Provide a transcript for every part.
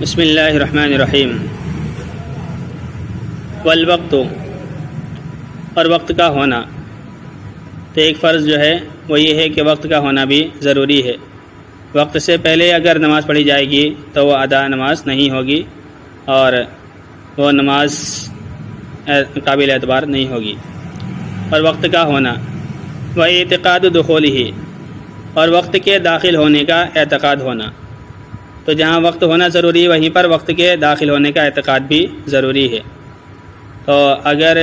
بسم اللہ الرحمن الرحیم۔ والوقت، اور وقت کا ہونا، تو ایک فرض جو ہے وہ یہ ہے کہ وقت کا ہونا بھی ضروری ہے۔ وقت سے پہلے اگر نماز پڑھی جائے گی تو وہ ادا نماز نہیں ہوگی اور وہ نماز قابل اعتبار نہیں ہوگی۔ اور وقت کا ہونا وہ اعتقاد دخولہ، اور وقت کے داخل ہونے کا اعتقاد ہونا، تو جہاں وقت ہونا ضروری ہے وہیں پر وقت کے داخل ہونے کا اعتقاد بھی ضروری ہے۔ تو اگر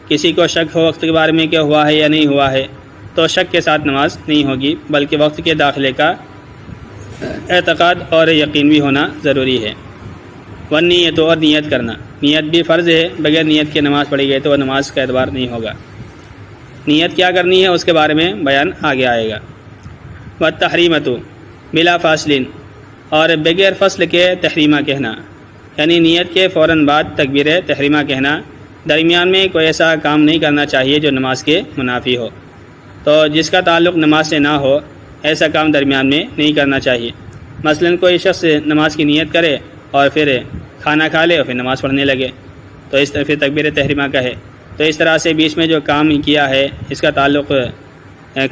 کسی کو شک ہو وقت کے بارے میں کہ ہوا ہے یا نہیں ہوا ہے تو شک کے ساتھ نماز نہیں ہوگی، بلکہ وقت کے داخلے کا اعتقاد اور یقین بھی ہونا ضروری ہے۔ والنیت، اور نیت کرنا، نیت بھی فرض ہے، بغیر نیت کے نماز پڑھی گئی تو وہ نماز کا اعتبار نہیں ہوگا۔ نیت کیا کرنی ہے اس کے بارے میں بیان آگے آئے گا۔ والتحریمۃ بلا فاصل، اور بغیر فصل کے تحریمہ کہنا، یعنی نیت کے فوراً بعد تکبیر تحریمہ کہنا، درمیان میں کوئی ایسا کام نہیں کرنا چاہیے جو نماز کے منافی ہو۔ تو جس کا تعلق نماز سے نہ ہو ایسا کام درمیان میں نہیں کرنا چاہیے۔ مثلاً کوئی شخص نماز کی نیت کرے اور پھر کھانا کھا لے اور پھر نماز پڑھنے لگے تو اس طرح پھر تکبیر تحریمہ کہے، تو اس طرح سے بیچ میں جو کام کیا ہے اس کا تعلق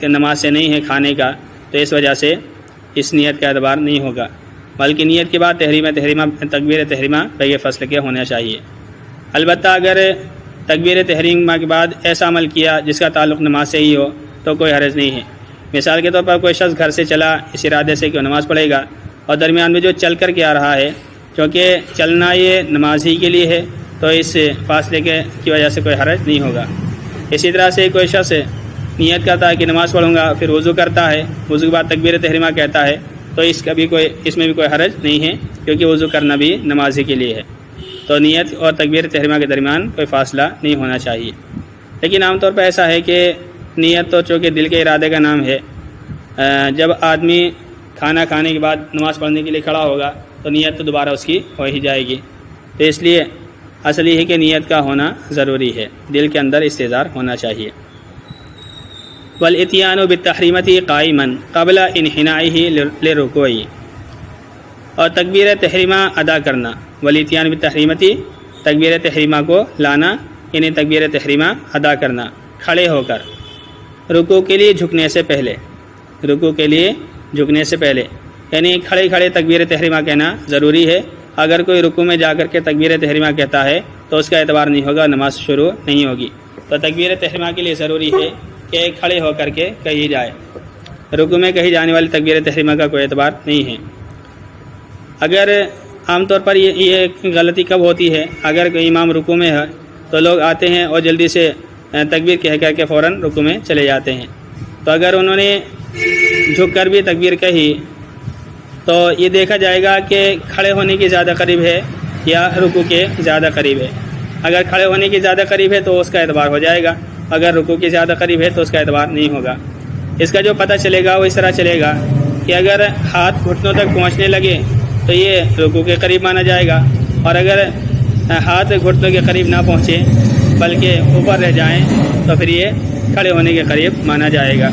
نماز سے نہیں ہے کھانے کا، تو اس وجہ سے اس نیت کا اعتبار نہیں ہوگا، بلکہ نیت کے بعد تکبیر تحریمہ بغیر فصل کے ہونا چاہیے۔ البتہ اگر تکبیر تحریمہ کے بعد ایسا عمل کیا جس کا تعلق نماز سے ہی ہو تو کوئی حرج نہیں ہے۔ مثال کے طور پر کوئی شخص گھر سے چلا اس ارادے سے کہ وہ نماز پڑھے گا، اور درمیان میں جو چل کر کے آ رہا ہے، کیونکہ چلنا یہ نماز ہی کے لیے ہے تو اس فاصلے کی وجہ سے کوئی حرج نہیں ہوگا۔ اسی طرح سے کوئی شخص نیت کرتا ہے کہ نماز پڑھوں گا، پھر وضو کرتا ہے، وضو کے بعد تکبیر تحریمہ کہتا ہے، تو اس میں بھی کوئی حرج نہیں ہے، کیونکہ وضو کرنا بھی نماز ہی کے لیے ہے۔ تو نیت اور تکبیر تحریمہ کے درمیان کوئی فاصلہ نہیں ہونا چاہیے۔ لیکن عام طور پر ایسا ہے کہ نیت تو چونکہ دل کے ارادے کا نام ہے، جب آدمی کھانا کھانے کے بعد نماز پڑھنے کے لیے کھڑا ہوگا تو نیت تو دوبارہ اس کی ہو ہی جائے گی، تو اس لیے اصل یہ ہے کہ نیت کا ہونا ضروری ہے، دل کے اندر استحضار ہونا چاہیے۔ والاتیان بالتحریمۃ قائما قبل انحنائہ للرکوع، اور تکبیر تحریمہ ادا کرنا، والاتیان بالتحریمۃ، تکبیر تحریمہ کو لانا، یعنی تکبیر تحریمہ ادا کرنا کھڑے ہو کر، رکوع کے لیے جھکنے سے پہلے، رکوع کے لیے جھکنے سے پہلے، یعنی کھڑے کھڑے تکبیر تحریمہ کہنا ضروری ہے۔ اگر کوئی رکوع میں جا کر کے تکبیر تحریمہ کہتا ہے تو اس کا اعتبار نہیں ہوگا، نماز شروع نہیں ہوگی۔ تو تکبیر تحریمہ کے لیے ضروری ہے کہ کھڑے ہو کر کے کہی جائے، رکوع میں کہی جانے والی تکبیر تحریمہ کا کوئی اعتبار نہیں ہے۔ اگر عام طور پر یہ غلطی کب ہوتی ہے، اگر کوئی امام رکوع میں ہے تو لوگ آتے ہیں اور جلدی سے تکبیر کہہ کر کے فوراً رکوع میں چلے جاتے ہیں، تو اگر انہوں نے جھک کر بھی تکبیر کہی تو یہ دیکھا جائے گا کہ کھڑے ہونے کے زیادہ قریب ہے یا رکوع کے زیادہ قریب ہے۔ اگر کھڑے ہونے کے زیادہ قریب ہے تو اس کا اعتبار ہو جائے گا، اگر رکوع کے زیادہ قریب ہے تو اس کا اعتبار نہیں ہوگا۔ اس کا جو پتہ چلے گا وہ اس طرح چلے گا کہ اگر ہاتھ گھٹنوں تک پہنچنے لگے تو یہ رکوع کے قریب مانا جائے گا، اور اگر ہاتھ گھٹنوں کے قریب نہ پہنچے بلکہ اوپر رہ جائیں تو پھر یہ کھڑے ہونے کے قریب مانا جائے گا۔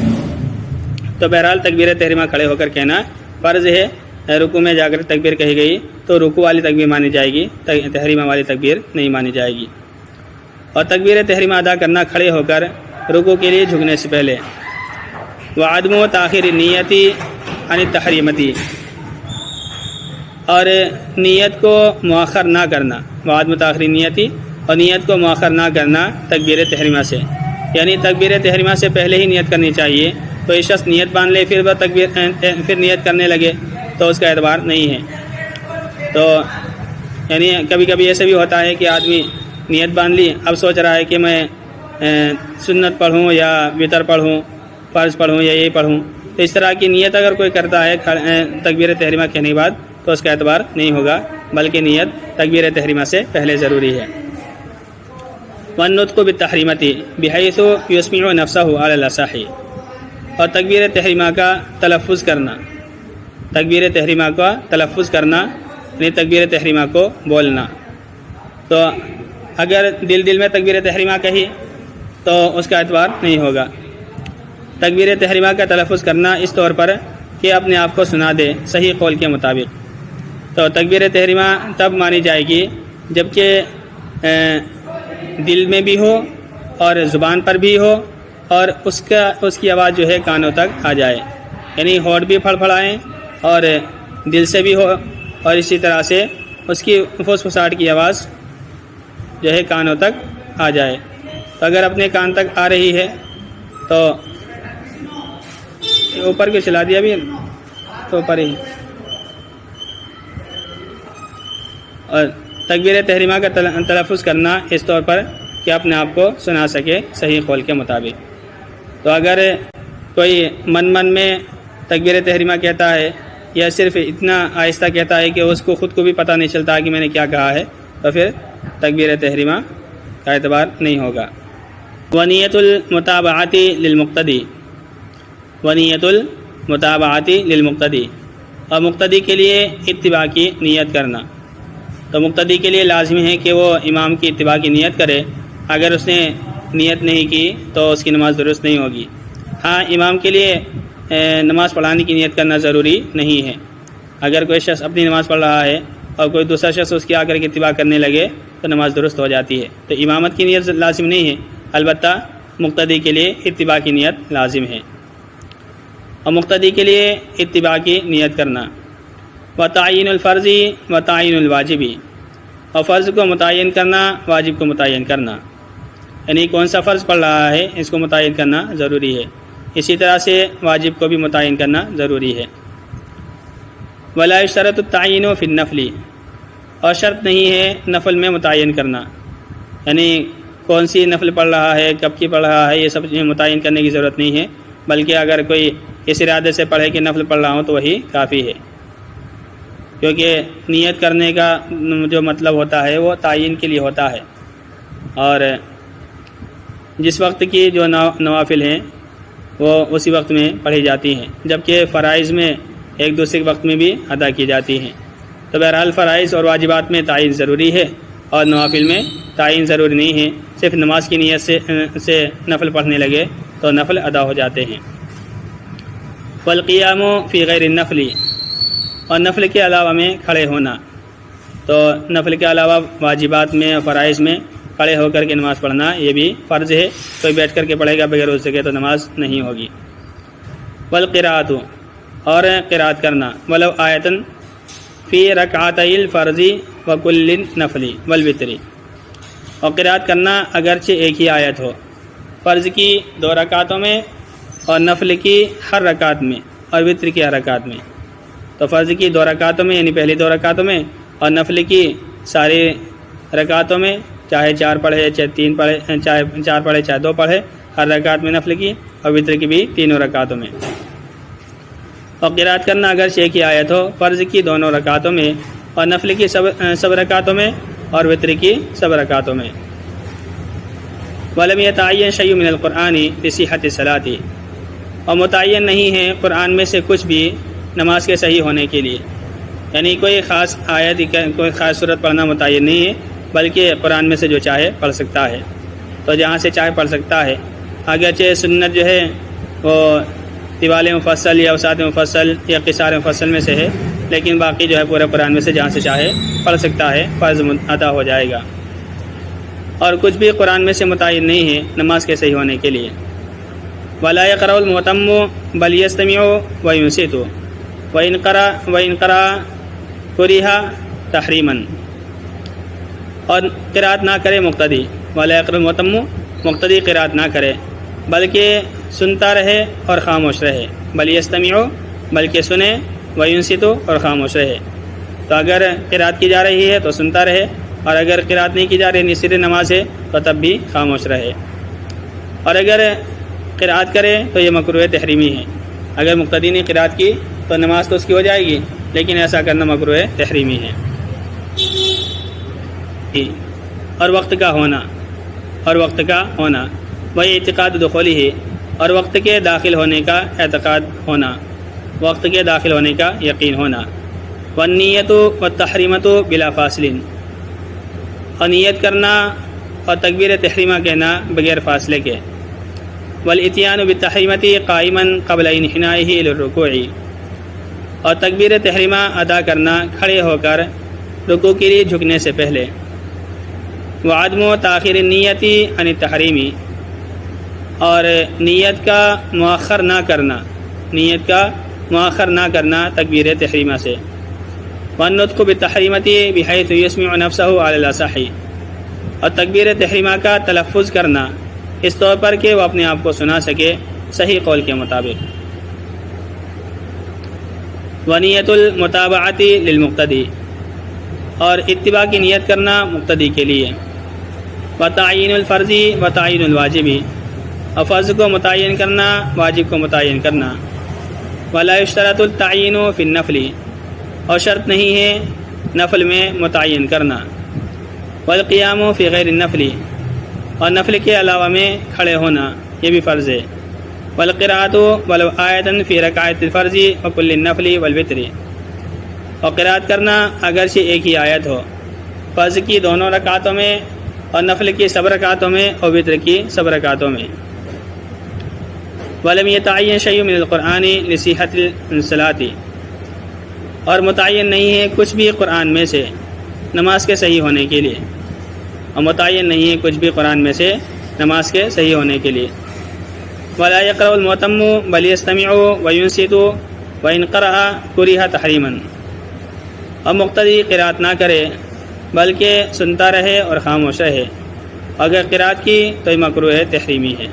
تو بہرحال تکبیر تحریمہ کھڑے ہو کر کہنا فرض ہے۔ رکوع میں جا کر تکبیر کہی گئی تو رکوع والی تکبیر مانی جائے گی، تحریمہ والی تکبیر نہیں مانی جائے گی۔ اور تکبیر تحریمہ ادا کرنا کھڑے ہو کر رکوع کے لیے جھکنے سے پہلے۔ وعدم تاخیر النیت عن التحریمۃ، اور نیت کو مؤخر نہ کرنا، وعدم تاخیر نیت، اور نیت کو مؤخر نہ کرنا تکبیر تحریمہ سے، یعنی تکبیر تحریمہ سے پہلے ہی نیت کرنی چاہیے۔ تو یہ شخص نیت باندھ لے پھر نیت کرنے لگے تو اس کا اعتبار نہیں ہے۔ تو یعنی کبھی کبھی ایسے بھی ہوتا ہے کہ آدمی نیت باندھ لی، اب سوچ رہا ہے کہ میں سنت پڑھوں یا وتر پڑھوں، فرض پڑھوں یا یہ پڑھوں، تو اس طرح کی نیت اگر کوئی کرتا ہے تکبیر تحریمہ کہنے کے بعد تو اس کا اعتبار نہیں ہوگا، بلکہ نیت تکبیر تحریمہ سے پہلے ضروری ہے۔ والنطق بالتحریمۃ بحیث یسمع نفسہ علی الاصح، اور تکبیر تحریمہ کا تلفظ کرنا، تکبیر تحریمہ کا تلفظ کرنا یعنی تکبیر تحریمہ کو بولنا۔ تو اگر دل میں تکبیر تحریمہ کہی تو اس کا اعتبار نہیں ہوگا۔ تکبیر تحریمہ کا تلفظ کرنا اس طور پر کہ اپنے آپ کو سنا دے صحیح قول کے مطابق، تو تکبیر تحریمہ تب مانی جائے گی جب کہ دل میں بھی ہو اور زبان پر بھی ہو اور اس کی آواز جو ہے کانوں تک آ جائے، یعنی ہونٹ بھی پھڑپھڑائیں اور دل سے بھی ہو، اور اسی طرح سے اس کی پھسپھساہٹ کی آواز جو ہے کانوں تک آ جائے۔ تو اگر اپنے کان تک آ رہی ہے تو اوپر کو چلا دیا بھی تو اوپر ہی، اور تکبیر تحریمہ کا تلفظ کرنا اس طور پر کہ اپنے آپ کو سنا سکے صحیح قول کے مطابق۔ تو اگر کوئی من میں تکبیر تحریمہ کہتا ہے یا صرف اتنا آہستہ کہتا ہے کہ اس کو خود کو بھی پتہ نہیں چلتا کہ میں نے کیا کہا ہے، تو پھر تکبیر تحریمہ کا اعتبار نہیں ہوگا۔ ونیت المتابعۃ للمقتدی، ونیت المتابعۃ للمقتدی، اور مقتدی کے لیے اتباع کی نیت کرنا۔ تو مقتدی کے لیے لازمی ہے کہ وہ امام کی اتباع کی نیت کرے، اگر اس نے نیت نہیں کی تو اس کی نماز درست نہیں ہوگی۔ ہاں، امام کے لیے نماز پڑھانے کی نیت کرنا ضروری نہیں ہے۔ اگر کوئی شخص اپنی نماز پڑھ رہا ہے اور کوئی دوسرا شخص اس کی آ کر کے اتباع کرنے لگے تو نماز درست ہو جاتی ہے۔ تو امامت کی نیت لازم نہیں ہے، البتہ مقتدی کے لیے اتباع کی نیت لازم ہے، اور مقتدی کے لیے اتباع کی نیت کرنا۔ وتعین الفرض وتعین الواجبی، اور فرض کو متعین کرنا، واجب کو متعین کرنا، یعنی کون سا فرض پڑھ رہا ہے اس کو متعین کرنا ضروری ہے، اسی طرح سے واجب کو بھی متعین کرنا ضروری ہے۔ ولا یشترط التعین فی النفل، اور شرط نہیں ہے نفل میں متعین کرنا، یعنی کون سی نفل پڑھ رہا ہے، کب کی پڑھ رہا ہے، یہ سب متعین کرنے کی ضرورت نہیں ہے، بلکہ اگر کوئی اس ارادے سے پڑھے کہ نفل پڑھ رہا ہوں تو وہی کافی ہے، کیونکہ نیت کرنے کا جو مطلب ہوتا ہے وہ تعین کے لیے ہوتا ہے، اور جس وقت کی جو نوافل ہیں وہ اسی وقت میں پڑھی جاتی ہیں، جبکہ فرائض میں ایک دوسرے کے وقت میں بھی ادا کی جاتی ہیں۔ تو بہرحال فرائض اور واجبات میں تعین ضروری ہے اور نوافل میں تعین ضروری نہیں ہے، صرف نماز کی نیت سے نفل پڑھنے لگے تو نفل ادا ہو جاتے ہیں۔ والقیام فی غیر النفل، اور نفل کے علاوہ میں کھڑے ہونا، تو نفل کے علاوہ واجبات میں اور فرائض میں کھڑے ہو کر کے نماز پڑھنا یہ بھی فرض ہے، کوئی بیٹھ کر کے پڑھے گا بغیر اس کے تو نماز نہیں ہوگی۔ والقراءۃ، اور قراءت کرنا، ولو آیتن فی رکعتی الفرض وکل نفل والوتر، اور قراءت کرنا اگرچہ ایک ہی آیت ہو، فرض کی 2 رکعتوں میں اور نفل کی ہر رکعت میں اور وتر کی ہر رکعت میں۔ تو فرض کی 2 رکعتوں میں یعنی پہلی 2 رکعتوں میں، اور نفل کی ساری رکعتوں میں، چاہے 4 پڑھے چاہے 3 پڑھے، چاہے 4 پڑھے چاہے 2 پڑھے، ہر رکعت میں نفل کی اور وتر کی بھی 3 رکعتوں میں۔ اور قراءت کرنا اگرچہ ایک ہی آیت ہو، فرض کی 2 رکعتوں میں اور نفل کی سب رکعتوں میں اور وتر کی سب رکعتوں میں۔ وَلَمْ يَتَعَيَّنْ شَيْءٌ مِنَ الْقُرْآنِ بِصِحَّةِ الصَّلَاةِ، اور متعین نہیں ہے قرآن میں سے کچھ بھی نماز کے صحیح ہونے کے لیے، یعنی کوئی خاص آیت کوئی خاص صورت پڑھنا متعین نہیں ہے، بلکہ قرآن میں سے جو چاہے پڑھ سکتا ہے، تو جہاں سے چاہے پڑھ سکتا ہے۔ اگرچہ سنت جو ہے وہ طوال مفصل یا اوساط مفصل یا قصار مفصل میں سے ہے، لیکن باقی جو ہے پورے قرآن میں سے جہاں سے چاہے پڑھ سکتا ہے، فرض ادا ہو جائے گا۔ اور کچھ بھی قرآن میں سے متعین نہیں ہے نماز کے صحیح ہونے کے لیے۔ وَلَا يَقْرَأُ الْمُؤْتَمُّ بَلْ يَسْتَمِعُ وَيُنصِتُ وَإِنْ قَرَأَ كُرِهَ تَحْرِيمًا، اور قرأت نہ کرے مقتدی، وَلَا يَقْرَأُ الْمُؤْتَمُّ، مقتدی قرأت نہ کرے بلکہ سنتا رہے اور خاموش رہے، بل یستمع، بلکہ سنے، وینصت، اور خاموش رہے۔ تو اگر قرأت کی جا رہی ہے تو سنتا رہے، اور اگر قرأت نہیں کی جا رہی نصر نماز ہے تو تب بھی خاموش رہے۔ اور اگر قرأت کرے تو یہ مکروہ تحریمی ہے، اگر مقتدی نے قرأت کی تو نماز تو اس کی ہو جائے گی، لیکن ایسا کرنا مکروہ تحریمی ہے۔ اور وقت کا ہونا، اور وقت کا ہونا، وہی اعتقاد دخولی ہے، اور وقت کے داخل ہونے کا اعتقاد ہونا، وقت کے داخل ہونے کا یقین ہونا۔ والنیت والتحریمۃ بلا فاصل، اور نیت کرنا اور تکبیر تحریمہ کہنا بغیر فاصلے کے۔ والاتیان بالتحریمۃ قائما قبل انحنائہ الى الرکوع، اور تکبیر تحریمہ ادا کرنا کھڑے ہو کر رکوع کے لیے جھکنے سے پہلے، وعدم و تاخیر نیتی عن التحریمی، اور نیت کا مؤخر نہ کرنا تکبیر تحریمہ سے، والنطق بالتحریمتی بحیث یسمع نفسہ علی الاصح، اور تکبیر تحریمہ کا تلفظ کرنا اس طور پر کہ وہ اپنے آپ کو سنا سکے صحیح قول کے مطابق، ونیت المتابعۃ للمقتدی، اور اتباع کی نیت کرنا مقتدی کے لیے، وتعیین الفرضی وتعیین الواجبی، اور فرض کو متعین کرنا واجب کو متعین کرنا، ولا یشترط التعیین فی النفل، اور شرط نہیں ہے نفل میں متعین کرنا، والقیام فی غیر النفل، اور نفل کے علاوہ میں کھڑے ہونا یہ بھی فرض ہے، والقراءۃ ولو آیۃ فی رکعۃ الفرض وکل النفل والوتر، اور قرأت کرنا اگرچہ ایک ہی آیت ہو فرض کی دونوں رکعتوں میں اور نفل کی سب رکعتوں میں اور وتر کی سب رکعتوں میں، ولم یتعین شیء من القرآن لصحۃ الصلاۃ، اور متعین نہیں ہے کچھ بھی قرآن میں سے نماز کے صحیح ہونے کے لیے، اور متعین نہیں ہے کچھ بھی قرآن میں سے نماز کے صحیح ہونے کے لیے، ولا یقرأ المؤتم بل یستمع وینصت وان قرأ کرہ تحریما، اور مقتدی قرأت نہ کرے بلکہ سنتا رہے اور خاموش رہے، اگر قرأت کی تو یہ مکروہ تحریمی ہے۔